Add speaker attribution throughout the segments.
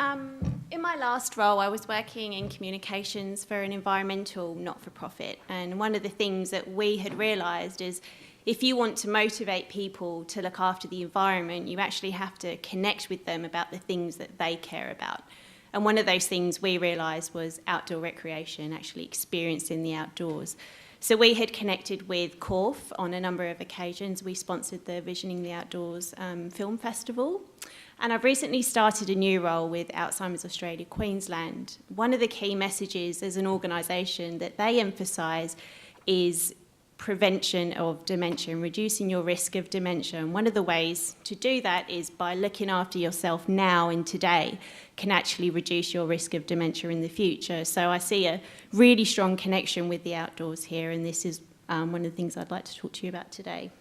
Speaker 1: In my last role, I was working in communications for an environmental not-for-profit, and one of the things that we had realised is if you want to motivate people to look after the environment, you actually have to connect with them about the things that they care about. And one of those things we realised was outdoor recreation, actually experiencing the outdoors. So we had connected with QORF on a number of occasions. We sponsored the Visioning the Outdoors film festival. And I've recently started a new role with Alzheimer's Australia Queensland. One of the key messages as an organisation that they emphasise is prevention of dementia and reducing your risk of dementia. And one of the ways to do that is by looking after yourself now and today can actually reduce your risk of dementia in the future. So I see a really strong connection with the outdoors here, and this is one of the things I'd like to talk to you about today.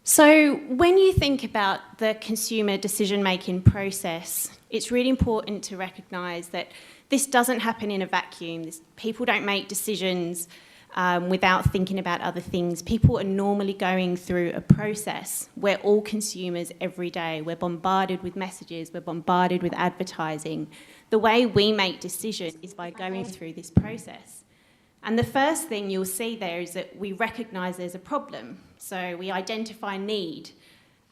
Speaker 1: So when you think about the consumer decision-making process, it's really important to recognise that this doesn't happen in a vacuum. People don't make decisions without thinking about other things. People are normally going through a process. We're all consumers every day. We're bombarded with messages. We're bombarded with advertising. The way we make decisions is by going through this process. And the first thing you'll see there is that we recognise there's a problem. So we identify need.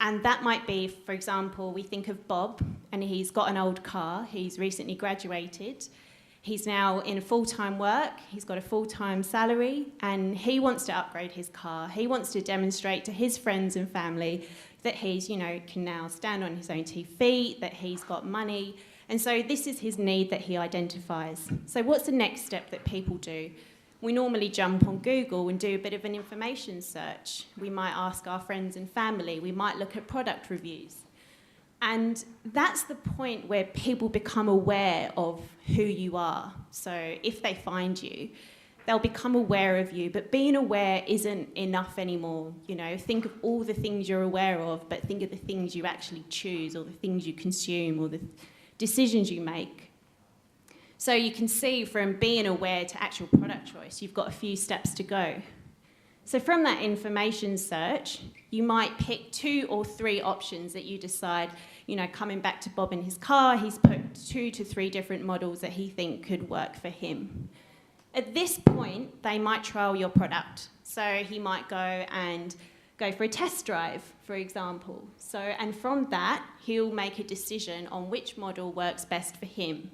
Speaker 1: And that might be, for example, we think of Bob, and he's got an old car. He's recently graduated. He's now in full-time work. He's got a full-time salary, and he wants to upgrade his car. He wants to demonstrate to his friends and family that he's, can now stand on his own 2 feet, that he's got money. And so this is his need that he identifies. So what's the next step that people do? We normally jump on Google and do a bit of an information search. We might ask our friends and family. We might look at product reviews. And that's the point where people become aware of who you are. So if they find you, they'll become aware of you. But being aware isn't enough anymore. Think of all the things you're aware of, but think of the things you actually choose, or the things you consume, or the decisions you make. So you can see from being aware to actual product choice, you've got a few steps to go. So from that information search, you might pick 2 or 3 options that you decide, coming back to Bob in his car, he's put 2 to 3 different models that he thinks could work for him. At this point, they might trial your product. So he might go for a test drive, for example. And from that, he'll make a decision on which model works best for him.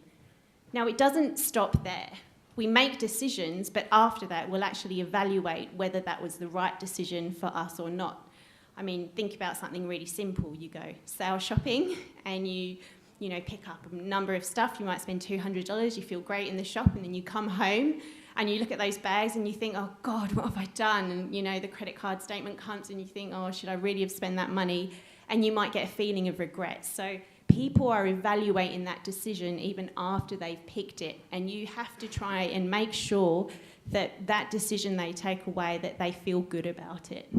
Speaker 1: Now, it doesn't stop there. We make decisions, but after that, we'll actually evaluate whether that was the right decision for us or not. Think about something really simple. You go sale shopping, and you pick up a number of stuff. You might spend $200. You feel great in the shop, and then you come home, and you look at those bags, and you think, oh, God, what have I done? And, the credit card statement comes, and you think, oh, should I really have spent that money? And you might get a feeling of regret. So people are evaluating that decision even after they've picked it, and you have to try and make sure that that decision they take away, that they feel good about it.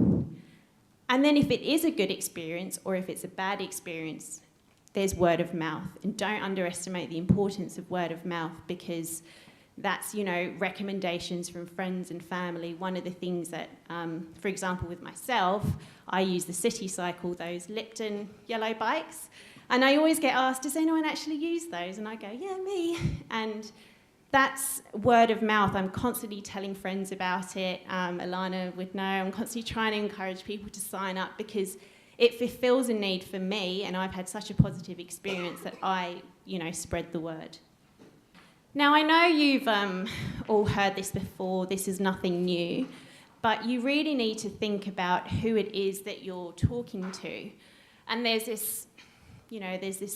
Speaker 1: And then if it is a good experience or if it's a bad experience, there's word of mouth. And don't underestimate the importance of word of mouth, because that's, recommendations from friends and family. One of the things that, for example, with myself, I use the City Cycle, those Lipton yellow bikes. And I always get asked, does anyone actually use those? And I go, yeah, me. And that's word of mouth. I'm constantly telling friends about it. Alana would know. I'm constantly trying to encourage people to sign up, because it fulfills a need for me, and I've had such a positive experience that I, spread the word. Now, I know you've all heard this before. This is nothing new. But you really need to think about who it is that you're talking to. And there's this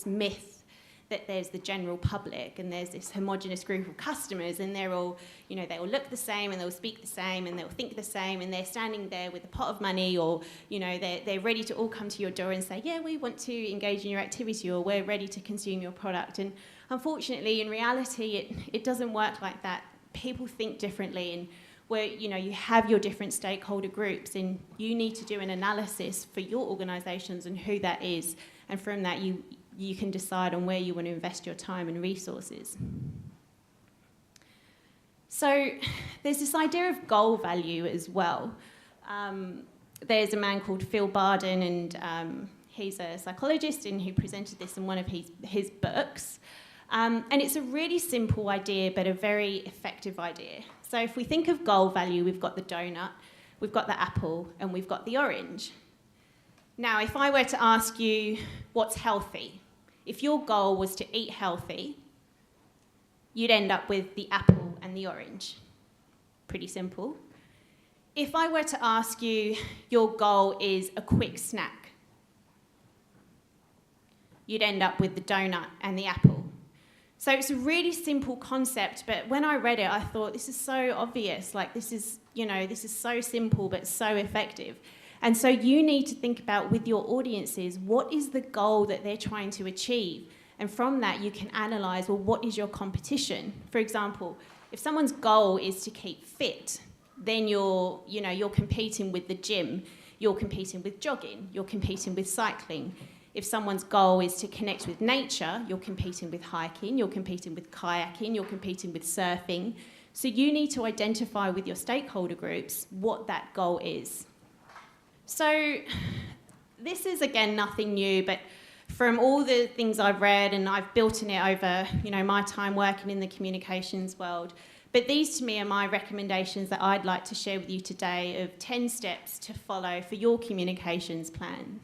Speaker 1: myth that there's the general public, and there's this homogenous group of customers, and they're all, they all look the same, and they'll speak the same, and they'll think the same, and they're standing there with a pot of money, or, they're ready to all come to your door and say, yeah, we want to engage in your activity, or we're ready to consume your product. And unfortunately, in reality, it doesn't work like that. People think differently, and where, you have your different stakeholder groups, and you need to do an analysis for your organisations and who that is. And from that, you can decide on where you want to invest your time and resources. So there's this idea of goal value as well. There's a man called Phil Barden, and he's a psychologist, and who presented this in one of his books. And it's a really simple idea, but a very effective idea. So if we think of goal value, we've got the donut, we've got the apple, and we've got the orange. Now, if I were to ask you what's healthy, if your goal was to eat healthy, you'd end up with the apple and the orange. Pretty simple. If I were to ask you, your goal is a quick snack, you'd end up with the donut and the apple. So it's a really simple concept, but when I read it, I thought, this is so obvious. Like, this is so simple, but so effective. And so you need to think about, with your audiences, what is the goal that they're trying to achieve? And from that, you can analyse, well, what is your competition? For example, if someone's goal is to keep fit, then you're competing with the gym, you're competing with jogging, you're competing with cycling. If someone's goal is to connect with nature, you're competing with hiking, you're competing with kayaking, you're competing with surfing. So you need to identify with your stakeholder groups what that goal is. So this is, again, nothing new, but from all the things I've read, and I've built in it over, my time working in the communications world, but these to me are my recommendations that I'd like to share with you today of 10 steps to follow for your communications plan.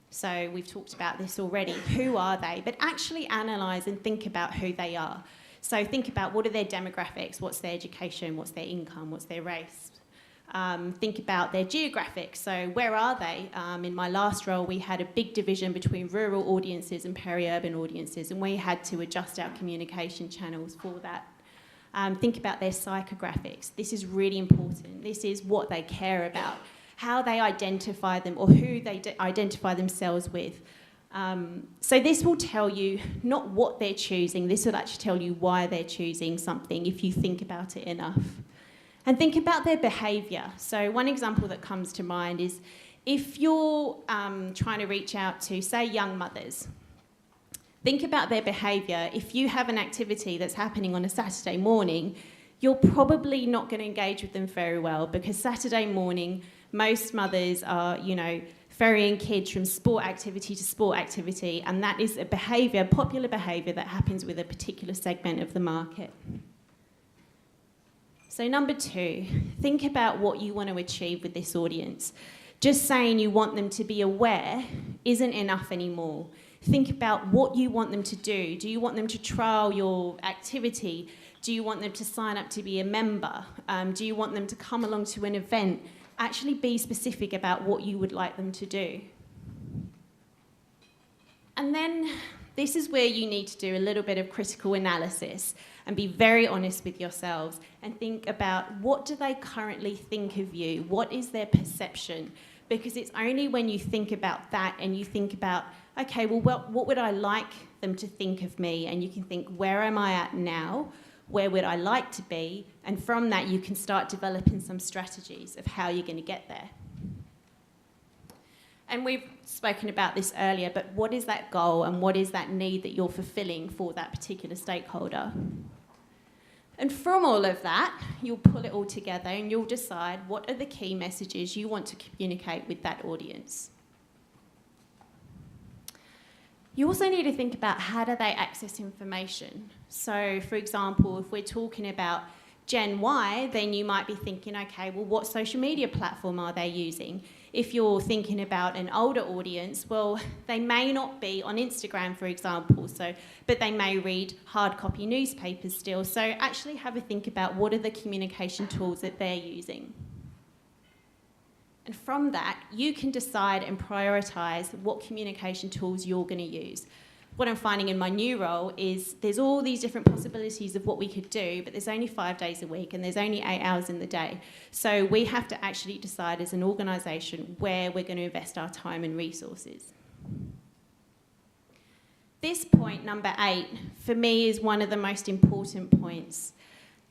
Speaker 1: So we've talked about this already. Who are they? But actually analyse and think about who they are. So think about, what are their demographics? What's their education? What's their income? What's their race? Think about their geographics. So where are they? In my last role, we had a big division between rural audiences and peri-urban audiences, and we had to adjust our communication channels for that. Think about their psychographics. This is really important. This is what they care about, how they identify them, or who they identify themselves with. So this will tell you not what they're choosing, this will actually tell you why they're choosing something if you think about it enough. And think about their behaviour. So one example that comes to mind is if you're trying to reach out to, say, young mothers, think about their behaviour. If you have an activity that's happening on a Saturday morning, you're probably not going to engage with them very well, because Saturday morning, most mothers are, ferrying kids from sport activity to sport activity, and that is a behaviour, popular behaviour, that happens with a particular segment of the market. So number 2, think about what you want to achieve with this audience. Just saying you want them to be aware isn't enough anymore. Think about what you want them to do. Do you want them to trial your activity? Do you want them to sign up to be a member? Do you want them to come along to an event? Actually be specific about what you would like them to do. And then this is where you need to do a little bit of critical analysis and be very honest with yourselves and think about, what do they currently think of you? What is their perception? Because it's only when you think about that and you think about, okay, well, what would I like them to think of me? And you can think, where am I at now? Where would I like to be? And from that, you can start developing some strategies of how you're going to get there. And we've spoken about this earlier, but what is that goal and what is that need that you're fulfilling for that particular stakeholder? And from all of that, you'll pull it all together and you'll decide what are the key messages you want to communicate with that audience. You also need to think about, how do they access information? So, for example, if we're talking about Gen Y, then you might be thinking, okay, well, what social media platform are they using? If you're thinking about an older audience, well, they may not be on Instagram, for example, but they may read hard copy newspapers still. So actually have a think about, what are the communication tools that they're using? And from that, you can decide and prioritise what communication tools you're going to use. What I'm finding in my new role is there's all these different possibilities of what we could do, but there's only 5 days a week and there's only 8 hours in the day. So we have to actually decide as an organisation where we're going to invest our time and resources. This point, number 8, for me is one of the most important points.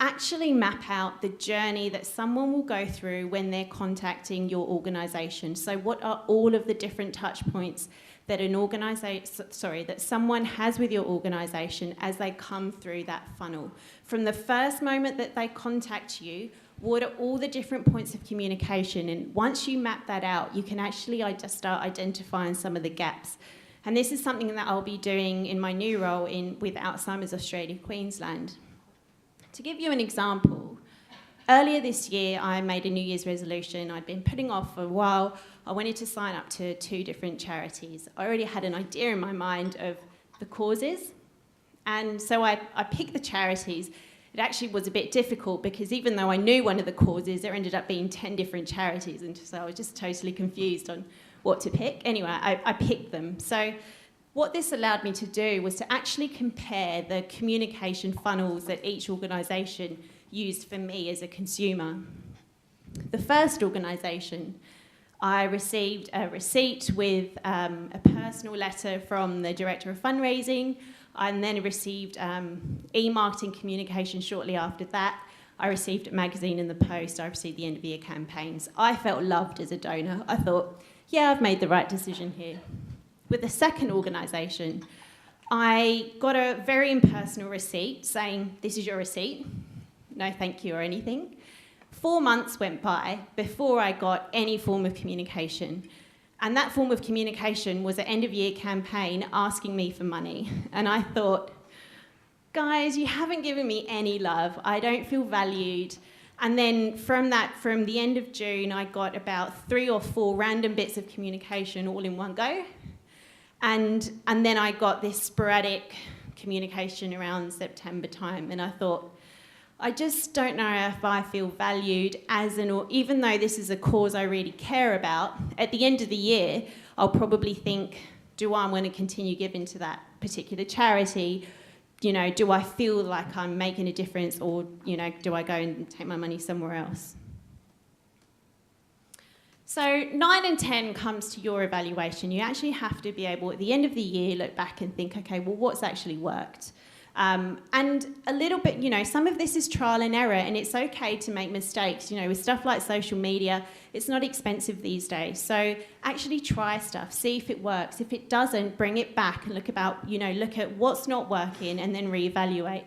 Speaker 1: Actually map out the journey that someone will go through when they're contacting your organisation. So what are all of the different touch points that that someone has with your organisation as they come through that funnel? From the first moment that they contact you, what are all the different points of communication? And once you map that out, you can actually just start identifying some of the gaps. And this is something that I'll be doing in my new role with Alzheimer's Australia, Queensland. To give you an example, earlier this year I made a New Year's resolution I'd been putting off for a while. I wanted to sign up to 2 different charities. I already had an idea in my mind of the causes, and so I picked the charities. It actually was a bit difficult because even though I knew one of the causes, there ended up being 10 different charities, and so I was just totally confused on what to pick. Anyway, I picked them. So what this allowed me to do was to actually compare the communication funnels that each organisation used for me as a consumer. The first organisation, I received a receipt with a personal letter from the Director of Fundraising, and then received e-marketing communication shortly after that. I received a magazine in the post. I received the end of year campaigns. I felt loved as a donor. I thought, yeah, I've made the right decision here. With the second organisation, I got a very impersonal receipt saying, this is your receipt, no thank you or anything. 4 months went by before I got any form of communication. And that form of communication was an end-of-year campaign asking me for money. And I thought, guys, you haven't given me any love. I don't feel valued. And then from the end of June, I got about 3 or 4 random bits of communication all in one go. And then I got this sporadic communication around September time. And I thought, I just don't know if I feel valued even though this is a cause I really care about. At the end of the year, I'll probably think, do I want to continue giving to that particular charity? You know, do I feel like I'm making a difference, or, you know, do I go and take my money somewhere else? So 9 and 10 comes to your evaluation. You actually have to be able, at the end of the year, look back and think, okay, well, what's actually worked? And a little bit, you know, some of this is trial and error, and it's okay to make mistakes. You know, with stuff like social media, it's not expensive these days. So actually try stuff, see if it works. If it doesn't, bring it back and look at what's not working and then reevaluate.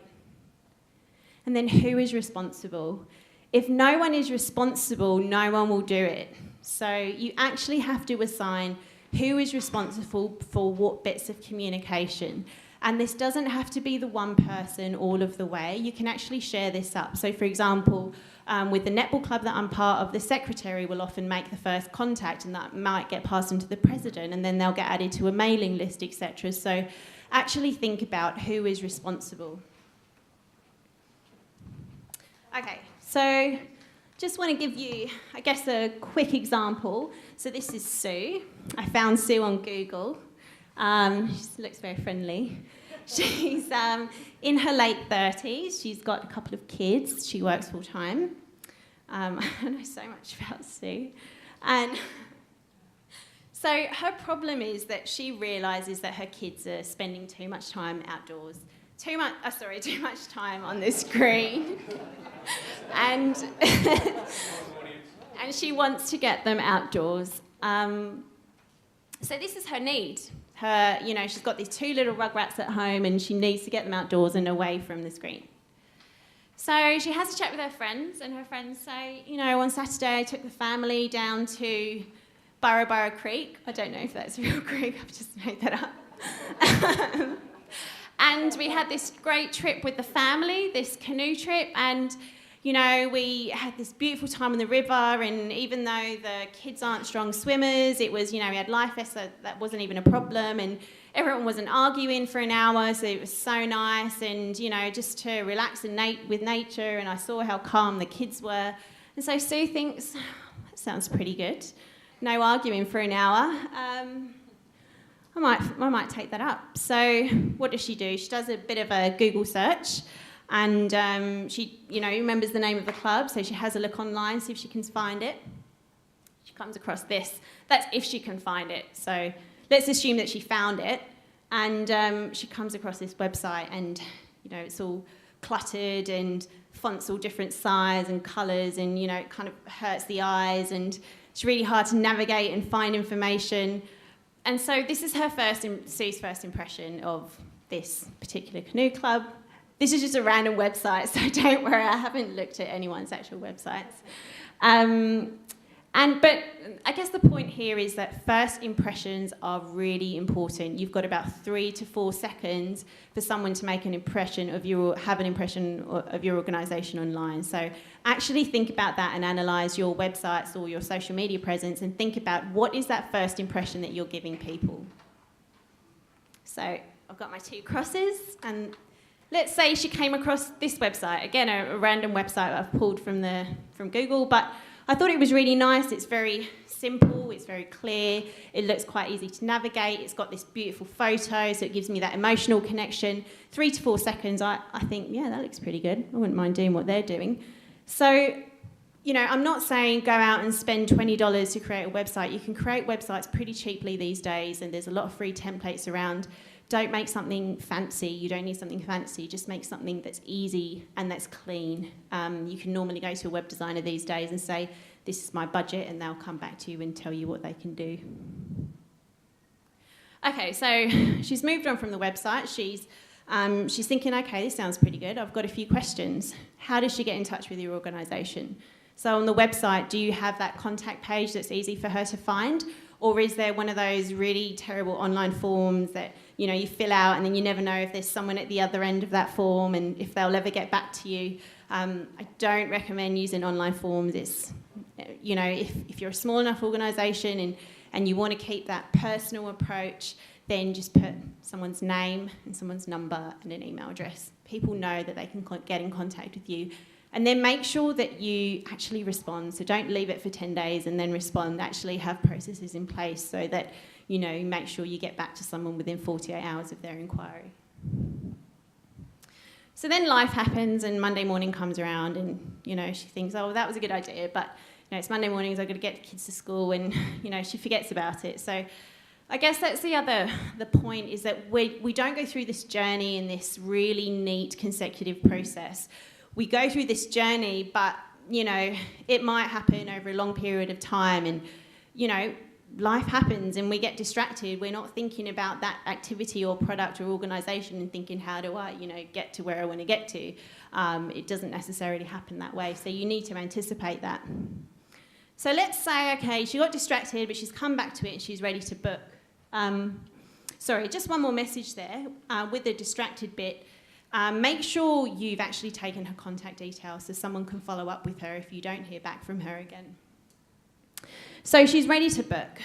Speaker 1: And then who is responsible? If no one is responsible, no one will do it. So you actually have to assign who is responsible for what bits of communication. And this doesn't have to be the one person all of the way. You can actually share this up. So, for example, with the netball club that I'm part of, the secretary will often make the first contact, and that might get passed on to the president, and then they'll get added to a mailing list, etc. So actually think about who is responsible. Okay, so just want to give you, I guess, a quick example. So this is Sue. I found Sue on Google. She looks very friendly. She's in her late 30s. She's got a couple of kids. She works full time. I know so much about Sue. And so her problem is that she realises that her kids are spending too much time outdoors. Too much time on the screen. and she wants to get them outdoors. So this is her need. She's got these 2 little rugrats at home, and she needs to get them outdoors and away from the screen. So she has to chat with her friends, and her friends say, on Saturday I took the family down to Burra Creek. I don't know if that's a real creek, I've just made that up. And we had this great trip with the family, this canoe trip, and we had this beautiful time on the river, and even though the kids aren't strong swimmers, it was, we had life vests, so that wasn't even a problem, and everyone wasn't arguing for an hour, so it was so nice, and, just to relax with nature, and I saw how calm the kids were. And so Sue thinks, that sounds pretty good. No arguing for an hour. I might take that up. So what does she do? She does a bit of a Google search, and she, remembers the name of the club, so she has a look online, see if she can find it. She comes across this. That's if she can find it. So let's assume that she found it, and she comes across this website, and, it's all cluttered, and fonts all different size and colours, and, it kind of hurts the eyes, and it's really hard to navigate and find information. And so this is Sue's first impression of this particular canoe club. This is just a random website, so don't worry, I haven't looked at anyone's actual websites. And But I guess the point here is that first impressions are really important. You've got about 3 to 4 seconds for someone to make an impression of have an impression of your organisation online. So actually think about that and analyse your websites or your social media presence and think about what is that first impression that you're giving people. So I've got my 2 crosses, and let's say she came across this website. Again, a random website I've pulled from Google, but I thought it was really nice. It's very simple, it's very clear, it looks quite easy to navigate, it's got this beautiful photo, so it gives me that emotional connection. 3 to 4 seconds, I think, yeah, that looks pretty good. I wouldn't mind doing what they're doing. So, you know, I'm not saying go out and spend $20 to create a website. You can create websites pretty cheaply these days, and there's a lot of free templates around. Don't make something fancy. You don't need something fancy. Just make something that's easy and that's clean. You can normally go to a web designer these days and say, this is my budget, and they'll come back to you and tell you what they can do. Okay, so she's moved on from the website. She's thinking, okay, this sounds pretty good. I've got a few questions. How does she get in touch with your organisation? So on the website, do you have that contact page that's easy for her to find? Or is there one of those really terrible online forms that, you know, you fill out and then you never know if there's someone at the other end of that form and if they'll ever get back to you? I don't recommend using online forms. It's, you know, if you're a small enough organisation and you want to keep that personal approach, then just put someone's name and someone's number and an email address. People know that they can get in contact with you. And then make sure that you actually respond. So don't leave it for 10 days and then respond. Actually have processes in place so that, you know, make sure you get back to someone within 48 hours of their inquiry. So then life happens and Monday morning comes around and, you know, she thinks, oh, well, that was a good idea, but, you know, it's Monday mornings, I've got to get the kids to school, and, you know, she forgets about it. So I guess that's the point is that we don't go through this journey in this really neat consecutive process. We go through this journey, but, you know, it might happen over a long period of time, and, you know, life happens and we get distracted. We're not thinking about that activity or product or organisation and thinking, how do I, you know, get to where I want to get to? It doesn't necessarily happen that way, so you need to anticipate that. So let's say, okay, she got distracted, but she's come back to it and she's ready to book. Sorry, just one more message there with the distracted bit. Make sure you've actually taken her contact details so someone can follow up with her if you don't hear back from her again. So she's ready to book.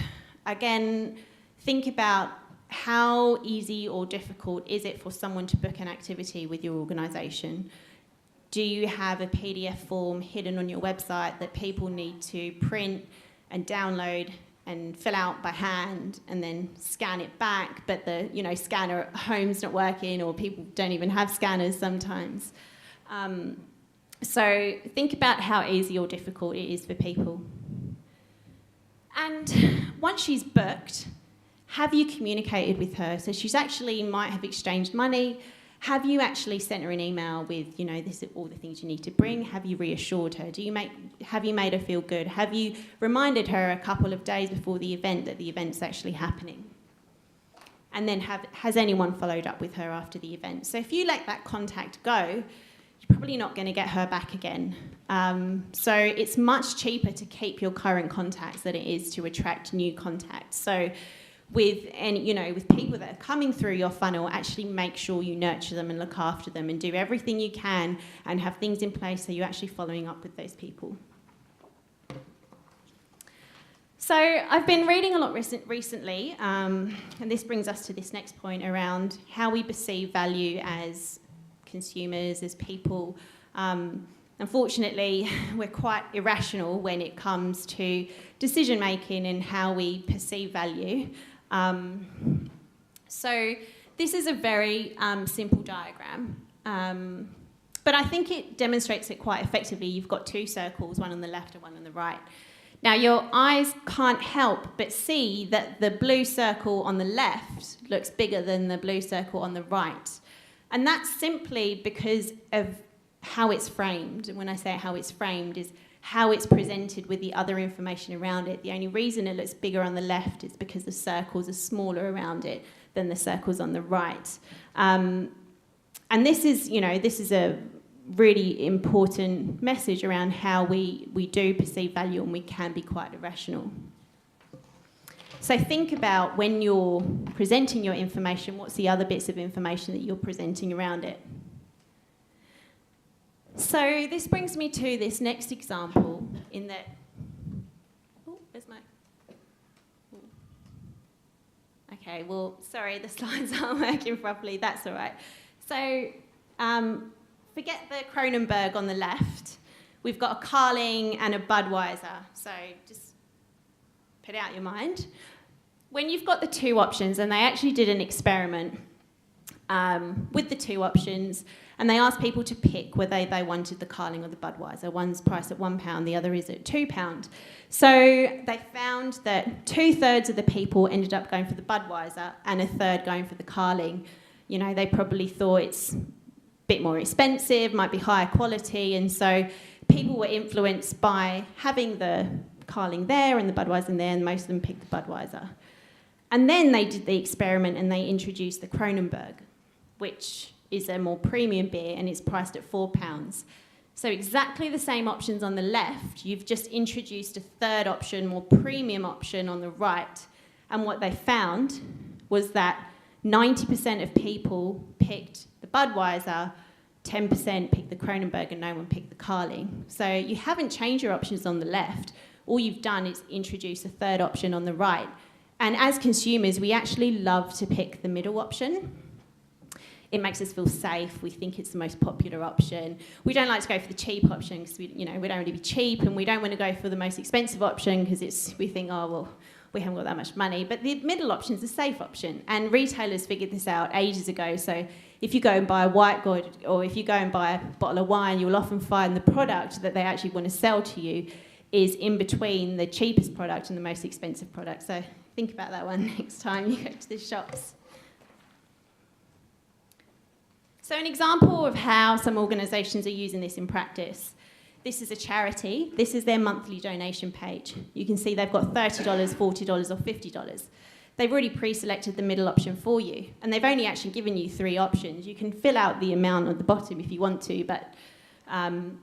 Speaker 1: Again, think about how easy or difficult is it for someone to book an activity with your organisation. Do you have a PDF form hidden on your website that people need to print and download and fill out by hand and then scan it back, but the, you know, scanner at home's not working, or people don't even have scanners sometimes. So think about how easy or difficult it is for people. And once she's booked, have you communicated with her? So she's actually might have exchanged money. Have you actually sent her an email with, you know, this is all the things you need to bring? Have you reassured her? Have you made her feel good? Have you reminded her a couple of days before the event that the event's actually happening? And then has anyone followed up with her after the event? So if you let that contact go, you're probably not going to get her back again. So it's much cheaper to keep your current contacts than it is to attract new contacts. So with people that are coming through your funnel, actually make sure you nurture them and look after them and do everything you can and have things in place so you're actually following up with those people. So I've been reading a lot recently, and this brings us to this next point around how we perceive value as consumers, as people. Unfortunately, we're quite irrational when it comes to decision making and how we perceive value. So this is a very simple diagram, but I think it demonstrates it quite effectively. You've got 2 circles, one on the left and one on the right. Now, your eyes can't help but see that the blue circle on the left looks bigger than the blue circle on the right. And that's simply because of how it's framed. And when I say how it's framed is how it's presented with the other information around it. The only reason it looks bigger on the left is because the circles are smaller around it than the circles on the right. And this is, you know, this is a really important message around how we do perceive value, and we can be quite irrational. So think about when you're presenting your information, what's the other bits of information that you're presenting around it? So this brings me to this next example in that... Oh, where's my... Okay, well, sorry, the slides aren't working properly. That's all right. So forget the Kronenbourg on the left. We've got a Carling and a Budweiser. So just put out your mind. When you've got the two options, and they actually did an experiment with the two options, and they asked people to pick whether they wanted the Carling or the Budweiser. One's priced at £1, the other is at £2. So they found that 2/3 of the people ended up going for the Budweiser and 1/3 going for the Carling. You know, they probably thought it's a bit more expensive, might be higher quality, and so people were influenced by having the Carling there and the Budweiser there, and most of them picked the Budweiser. And then they did the experiment and they introduced the Kronenbourg, which is a more premium beer and it's priced at £4. So exactly the same options on the left, you've just introduced a third option, more premium option on the right. And what they found was that 90% of people picked the Budweiser, 10% picked the Kronenbourg, and no one picked the Carling. So you haven't changed your options on the left. All you've done is introduce a third option on the right. And as consumers, we actually love to pick the middle option. It makes us feel safe. We think it's the most popular option. We don't like to go for the cheap option because we don't really be cheap, and we don't want to go for the most expensive option because we think, oh, well, we haven't got that much money. But the middle option is a safe option. And retailers figured this out ages ago. So if you go and buy a white good, or if you go and buy a bottle of wine, you'll often find the product that they actually want to sell to you is in between the cheapest product and the most expensive product. So think about that one next time you go to the shops. So an example of how some organisations are using this in practice. This is a charity. This is their monthly donation page. You can see they've got $30, $40 or $50. They've already pre-selected the middle option for you, and they've only actually given you 3 options. You can fill out the amount at the bottom if you want to, but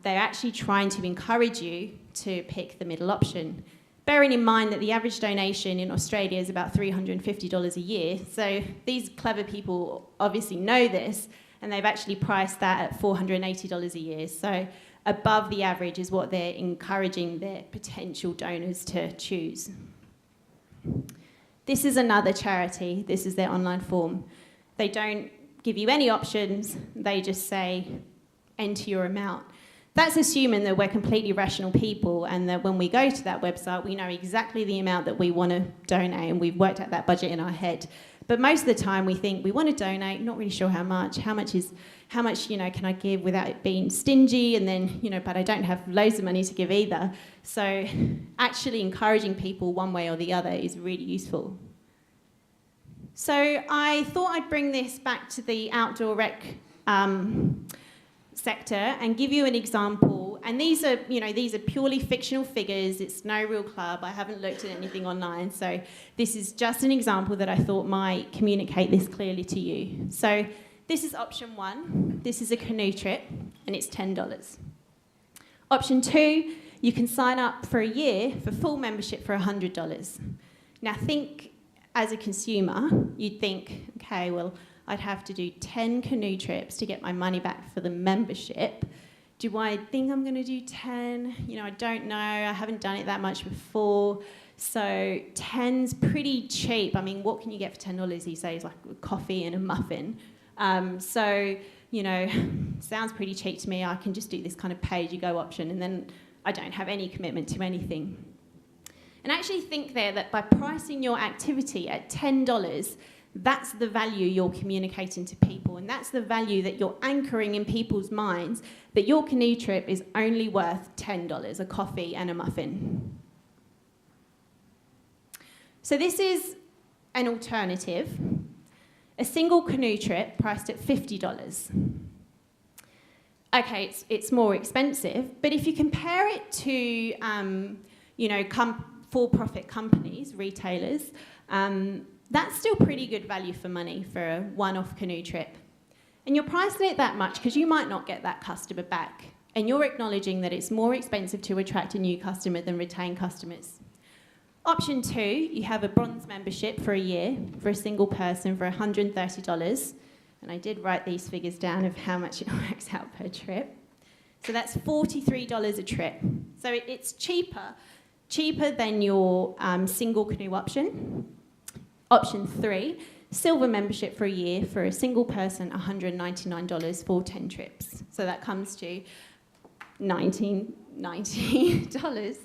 Speaker 1: they're actually trying to encourage you to pick the middle option. Bearing in mind that the average donation in Australia is about $350 a year, so these clever people obviously know this, and they've actually priced that at $480 a year. So above the average is what they're encouraging their potential donors to choose. This is another charity. This is their online form. They don't give you any options. They just say, enter your amount. That's assuming that we're completely rational people and that when we go to that website, we know exactly the amount that we want to donate and we've worked out that budget in our head. But most of the time we think we want to donate, not really sure how much can I give without it being stingy, and then, but I don't have loads of money to give either. So actually encouraging people one way or the other is really useful. So I thought I'd bring this back to the outdoor rec sector and give you an example. And these are purely fictional figures. It's no real club. I haven't looked at anything online. So this is just an example that I thought might communicate this clearly to you. So this is option 1. This is a canoe trip, and it's $10. Option 2, you can sign up for a year for full membership for $100. Now think, as a consumer, you'd think, okay, well, I'd have to do 10 canoe trips to get my money back for the membership. Do I think I'm going to do 10? I don't know. I haven't done it that much before. So 10's pretty cheap. I mean, what can you get for $10 these days? Like a coffee and a muffin. Sounds pretty cheap to me. I can just do this kind of pay-as-you-go option, and then I don't have any commitment to anything. And actually think there that by pricing your activity at $10, that's the value you're communicating to people, and that's the value that you're anchoring in people's minds, that your canoe trip is only worth $10, a coffee and a muffin. So this is an alternative. A single canoe trip priced at $50. Okay, it's more expensive, but if you compare it to, for-profit companies, retailers, that's still pretty good value for money for a one-off canoe trip. And you're pricing it that much because you might not get that customer back. And you're acknowledging that it's more expensive to attract a new customer than retain customers. Option 2, you have a bronze membership for a year for a single person for $130. And I did write these figures down of how much it works out per trip. So that's $43 a trip. So it's cheaper than your single canoe option. Option 3, silver membership for a year for a single person, $199 for 10 trips. So that comes to $1990.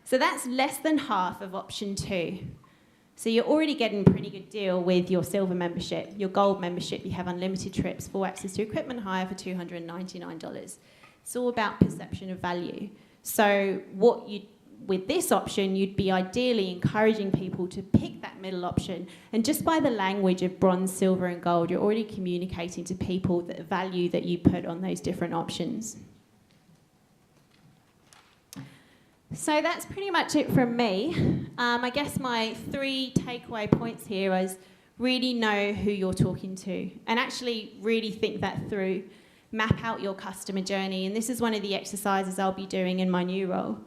Speaker 1: So that's less than half of option 2. So you're already getting a pretty good deal with your silver membership. Your gold membership, you have unlimited trips, full access to equipment hire for $299. It's all about perception of value. So with this option, you'd be ideally encouraging people to pick that middle option. And just by the language of bronze, silver, and gold, you're already communicating to people the value that you put on those different options. So that's pretty much it from me. I guess my 3 takeaway points here is really know who you're talking to and actually really think that through. Map out your customer journey, and this is one of the exercises I'll be doing in my new role.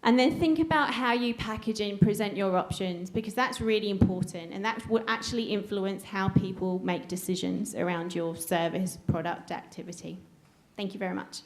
Speaker 1: And then think about how you package and present your options, because that's really important, and that will actually influence how people make decisions around your service, product, activity. Thank you very much.